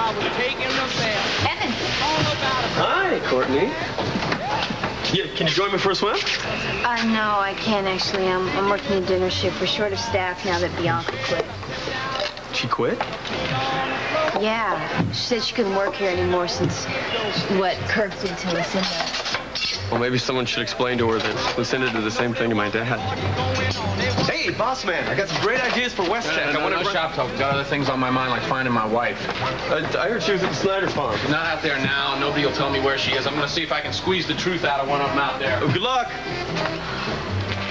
I was taking the bath. Evan. All about it. Hi, Courtney. Can you join me for a swim? No, I can't actually. I'm working a dinner shift. We're short of staff now that Bianca quit. She quit? Yeah. She said she couldn't work here anymore since what Kirk did to Lucinda. Well, maybe someone should explain to her that Lucinda did the same thing to my dad. Hey, boss man, I got some great ideas for WestTech. No shop talk. Got other things on my mind, like finding my wife. I heard she was at the Snyder farm. She's not out there now. Nobody will tell me where she is. I'm going to see if I can squeeze the truth out of one of them out there. Oh, good luck.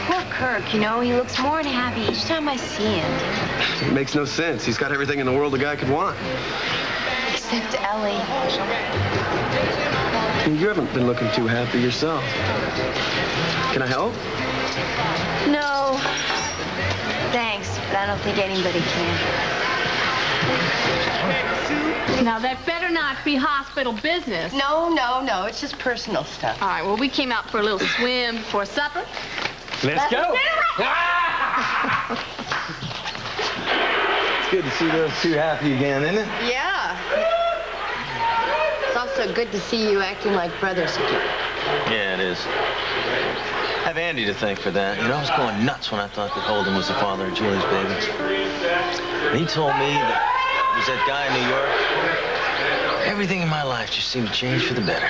Poor Kirk, you know, he looks more than happy each time I see him. It makes no sense. He's got everything in the world a guy could want. Except Ellie. You haven't been looking too happy yourself. Can I help? No. Thanks, but I don't think anybody can. Now, that better not be hospital business. No. It's just personal stuff. All right, well, we came out for a little swim before supper. Let's go. It's good to see those two happy again, isn't it? Yeah. It's also good to see you acting like brothers again. Yeah, it is. I have Andy to thank for that. You know, I was going nuts when I thought that Holden was the father of Julie's baby. And he told me that it was that guy in New York. Everything in my life just seemed to change for the better.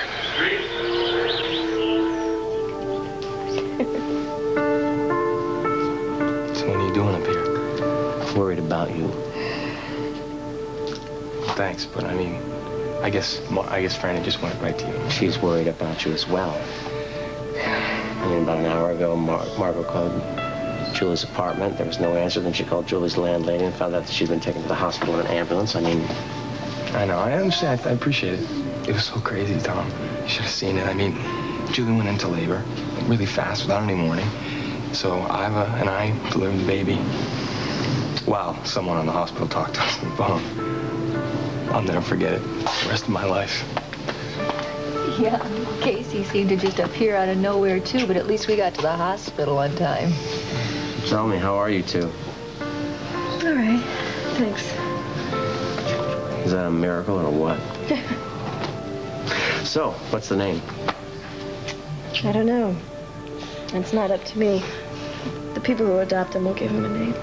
So what are you doing up here? Worried about you. Thanks, but I mean, I guess Franny just went right to you. She's worried about you as well. I mean, about an hour ago, Margo called Julie's apartment. There was no answer. Then she called Julie's landlady and found out that she'd been taken to the hospital in an ambulance. I mean... I know. I understand. I appreciate it. It was so crazy, Tom. You should have seen it. I mean, Julie went into labor really fast without any warning. So Iva and I delivered the baby while someone on the hospital talked to us on the phone. I'll never forget it the rest of my life. Yeah, Casey seemed to just appear out of nowhere, too, but at least we got to the hospital on time. Tell me, how are you two? All right, thanks. Is that a miracle or what? So, what's the name? I don't know. It's not up to me. The people who adopt him will give him a name.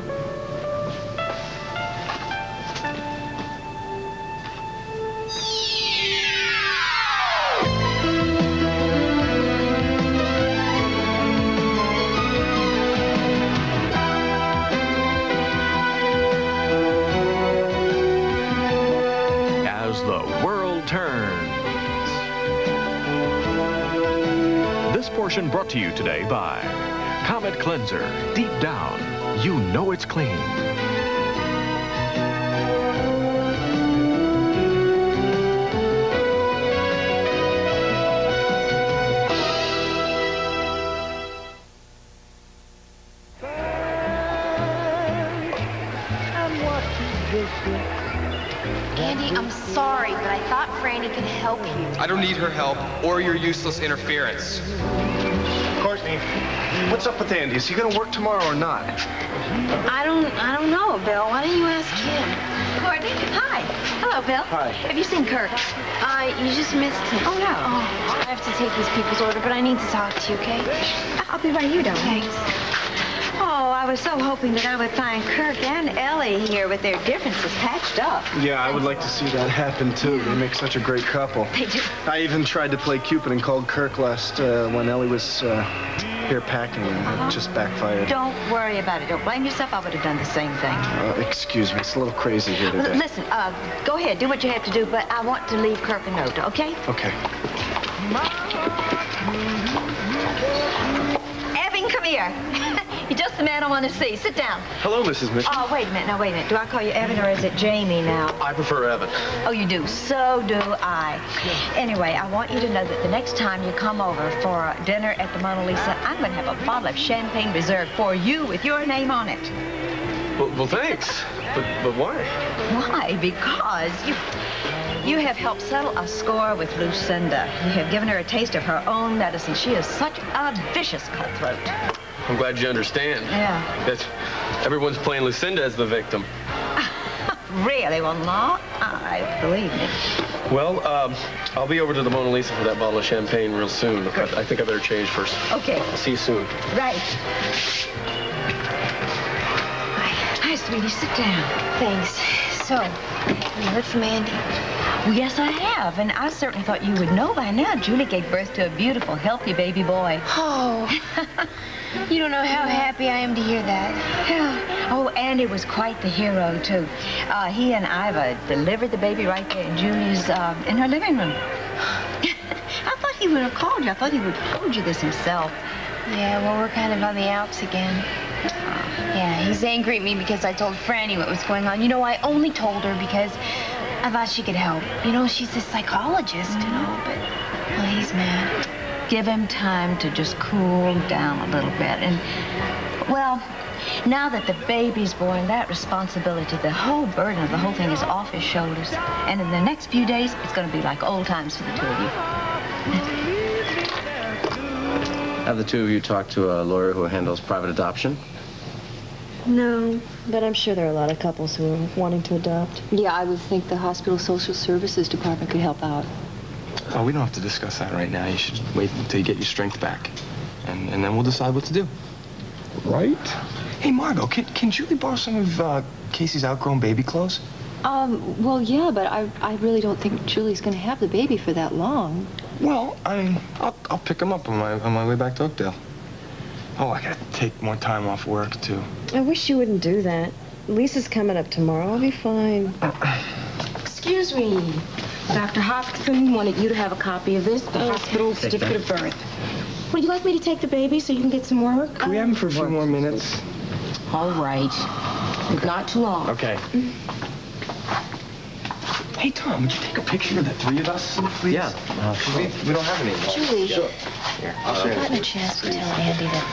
Brought to you today by Comet Cleanser. Deep down, you know it's clean. Andy, I'm sorry, but I thought Franny could help you. I don't need her help or your useless interference. Courtney, what's up with Andy? Is he gonna work tomorrow or not? I don't know, Bill. Why don't you ask him? Courtney, hi. Hello, Bill. Hi. Have you seen Kirk? You just missed him. Oh, no. Oh, I have to take these people's order, but I need to talk to you, okay? I'll be right here, darling. Thanks. Oh, I was so hoping that I would find Kirk and Ellie here with their differences patched up. Yeah, I would like to see that happen, too. They make such a great couple. They do. I even tried to play Cupid and called Kirk last when Ellie was here packing, and it just backfired. Don't worry about it. Don't blame yourself. I would have done the same thing. Excuse me. It's a little crazy here today. Listen, go ahead. Do what you have to do, but I want to leave Kirk a note, okay? Okay. Evan, come here. You're just the man I want to see. Sit down. Hello, Mrs. Mitchell. Oh, wait a minute. Now, wait a minute. Do I call you Evan or is it Jamie now? I prefer Evan. Oh, you do? So do I. Anyway, I want you to know that the next time you come over for dinner at the Mona Lisa, I'm going to have a bottle of champagne reserved for you with your name on it. Well, thanks. But why? Why? Because you have helped settle a score with Lucinda. You have given her a taste of her own medicine. She is such a vicious cutthroat. I'm glad you understand. Yeah. That everyone's playing Lucinda as the victim. really? Well, no, I believe me. Well, I'll be over to the Mona Lisa for that bottle of champagne real soon. I think I better change first. Okay. I'll see you soon. Right. Hi, sweetie, sit down. Thanks. So, you heard from Andy? Well, yes, I have, and I certainly thought you would know by now. Julie gave birth to a beautiful, healthy baby boy. Oh. You don't know how happy I am to hear that. Yeah. Oh, Andy was quite the hero, too. He and Iva delivered the baby right there in Julie's, in her living room. I thought he would have called you. I thought he would have told you this himself. Yeah, well, we're kind of on the outs again. Yeah, he's angry at me because I told Franny what was going on. You know, I only told her because I thought she could help. You know, she's a psychologist, you know, but, well, he's mad. Give him time to just cool down a little bit. And, well, now that the baby's born, that responsibility, the whole burden of the whole thing is off his shoulders. And in the next few days, it's going to be like old times for the two of you. Have the two of you talked to a lawyer who handles private adoption? No, but I'm sure there are a lot of couples who are wanting to adopt. Yeah, I would think the hospital social services department could help out. Oh, we don't have to discuss that right now. You should wait until you get your strength back. And then we'll decide what to do. Right? Hey, Margo, can Julie borrow some of Casey's outgrown baby clothes? Well, yeah, but I really don't think Julie's going to have the baby for that long. Well, I mean, I'll pick him up on my way back to Oakdale. Oh, I gotta take more time off work, too. I wish you wouldn't do that. Lisa's coming up tomorrow. I'll be fine. Excuse me. Dr. Hopkinson wanted you to have a copy of this, the hospital certificate of birth. Would you like me to take the baby so you can get some work? Can we have him for a few more minutes? All right. Okay. Not too long. Okay. Hey, Tom, would you take a picture of the three of us, please? Yeah. Sure. We don't have any. Julie, Sure. Here, I'll show you. Gotten a chance to tell Andy that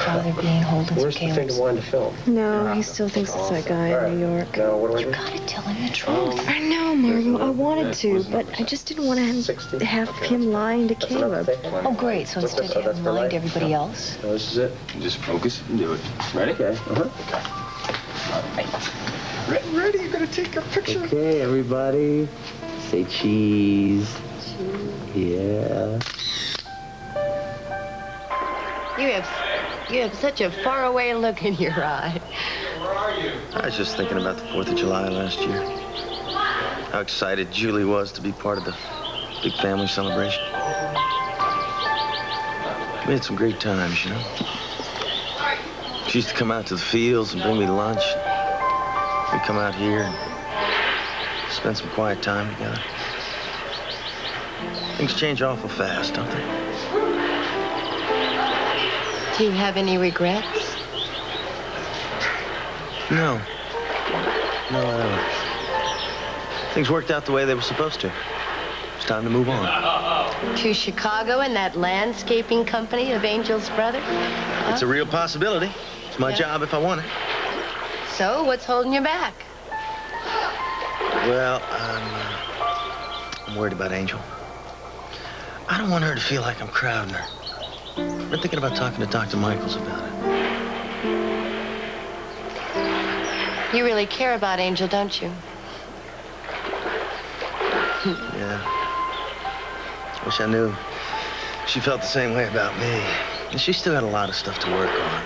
father being Holden's Where's the Pt.1 to film? No, he still thinks it's that guy in New York. No, what do I do? You gotta tell him the truth. I know, Margo. I wanted to, but I just didn't want to have him lying to Caleb. Oh, great. So instead you have him lying to everybody else? No, this is it. Just focus and do it. Ready? Okay. Okay. All right. Ready? You're gonna take a picture. Okay, everybody. Say cheese. Yeah. You have such a faraway look in your eye. Where are you? I was just thinking about the 4th of July last year. How excited Julie was to be part of the big family celebration. We had some great times, you know. She used to come out to the fields and bring me lunch. We'd come out here and spend some quiet time together. Things change awful fast, don't they? Do you have any regrets? No. No, I don't. Things worked out the way they were supposed to. It's time to move on. To Chicago and that landscaping company of Angel's brother? It's a real possibility. It's my job if I want it. So, what's holding you back? Well, I'm worried about Angel. I don't want her to feel like I'm crowding her. I've been thinking about talking to Dr. Michaels about it. You really care about Angel, don't you? Yeah. Wish I knew she felt the same way about me. And she still had a lot of stuff to work on.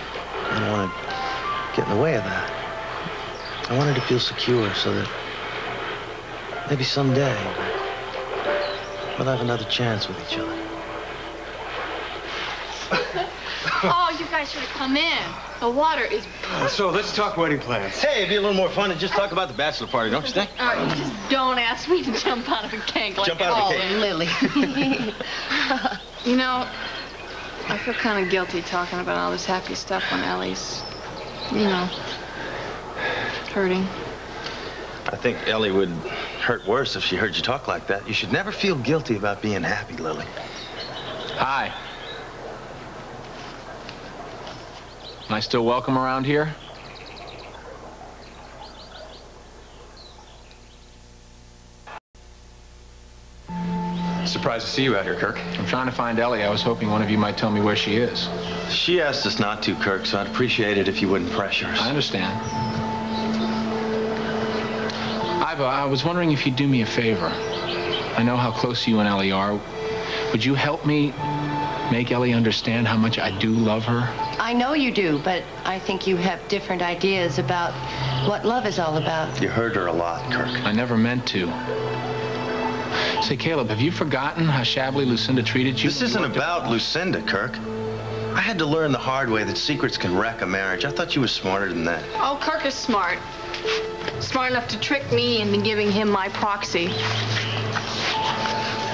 I don't want to get in the way of that. I want her to feel secure so that maybe someday we'll have another chance with each other. Oh, you guys should have come in. The water is... So let's talk wedding plans. Hey, it'd be a little more fun to just talk about the bachelor party, don't you think? All right, just don't ask me to jump out of a cake like Jump out of a cake. Oh, Lily. You know, I feel kind of guilty talking about all this happy stuff when Ellie's, you know, hurting. I think Ellie would hurt worse if she heard you talk like that. You should never feel guilty about being happy, Lily. Hi. Am I still welcome around here? Surprised to see you out here, Kirk. I'm trying to find Ellie. I was hoping one of you might tell me where she is. She asked us not to, Kirk, so I'd appreciate it if you wouldn't pressure us. I understand. I was wondering if you'd do me a favor. I know how close you and Ellie are. Would you help me make Ellie understand how much I do love her? I know you do, but I think you have different ideas about what love is all about. You hurt her a lot, Kirk. I never meant to. Say, Caleb, have you forgotten how shabbily Lucinda treated you? This isn't about Lucinda, Kirk. I had to learn the hard way that secrets can wreck a marriage. I thought you were smarter than that. Oh, Kirk is smart. Smart enough to trick me into giving him my proxy.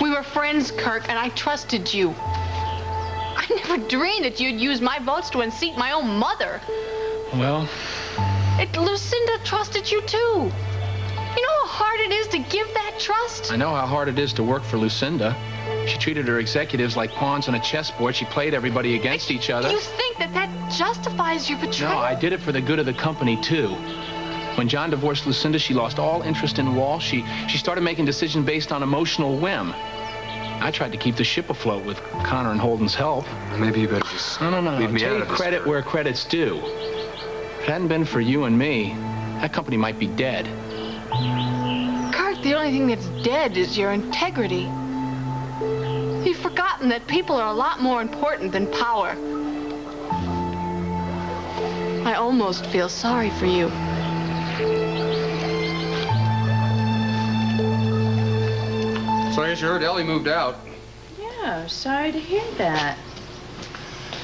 We were friends, Kirk, and I trusted you. I never dreamed that you'd use my votes to unseat my own mother. Well... Lucinda trusted you, too. You know how hard it is to give that trust? I know how hard it is to work for Lucinda. She treated her executives like pawns on a chessboard. She played everybody against each other. You think that justifies your betrayal? No, I did it for the good of the company, too. When John divorced Lucinda, she lost all interest in Walsh. She started making decisions based on emotional whim. I tried to keep the ship afloat with Connor and Holden's help. Maybe you better just No. leave me out Take of this. credit where credit's due. If it hadn't been for you and me, that company might be dead. Kirk, the only thing that's dead is your integrity. You've forgotten that people are a lot more important than power. I almost feel sorry for you. So I guess you heard Ellie moved out. Yeah, sorry to hear that.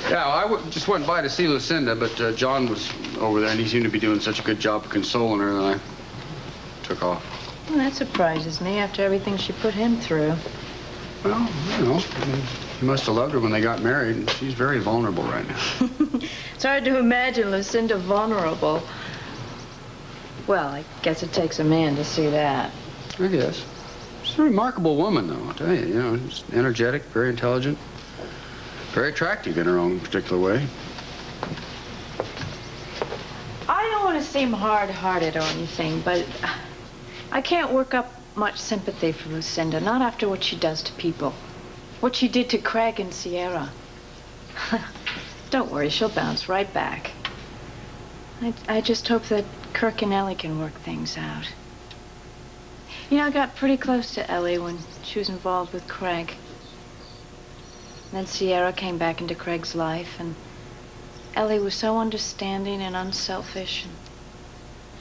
Yeah, I just went by to see Lucinda, but John was over there, and he seemed to be doing such a good job of consoling her that I took off. Well, that surprises me after everything she put him through. Well, you know, he must have loved her when they got married, and she's very vulnerable right now. It's hard to imagine Lucinda vulnerable. Well, I guess it takes a man to see that. I guess. She's a remarkable woman, though, I'll tell you. You know, just energetic, very intelligent, very attractive in her own particular way. I don't want to seem hard-hearted or anything, but I can't work up much sympathy for Lucinda, not after what she does to people. What she did to Craig and Sierra. Don't worry, she'll bounce right back. I just hope that Kirk and Ellie can work things out. You know, I got pretty close to Ellie when she was involved with Craig. Then Sierra came back into Craig's life, and Ellie was so understanding and unselfish.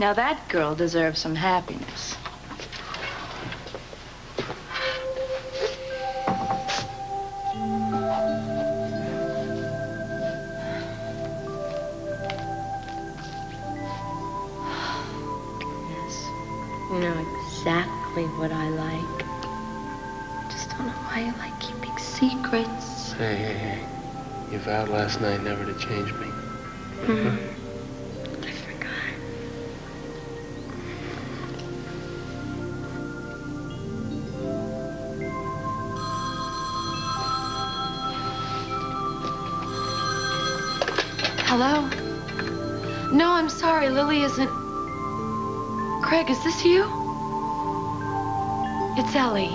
Now that girl deserves some happiness. You know exactly what I like. Just don't know why you like keeping secrets. Hey. You vowed last night never to change me. I forgot. Hello? No, I'm sorry. Lily isn't... Craig, is this you? It's Ellie.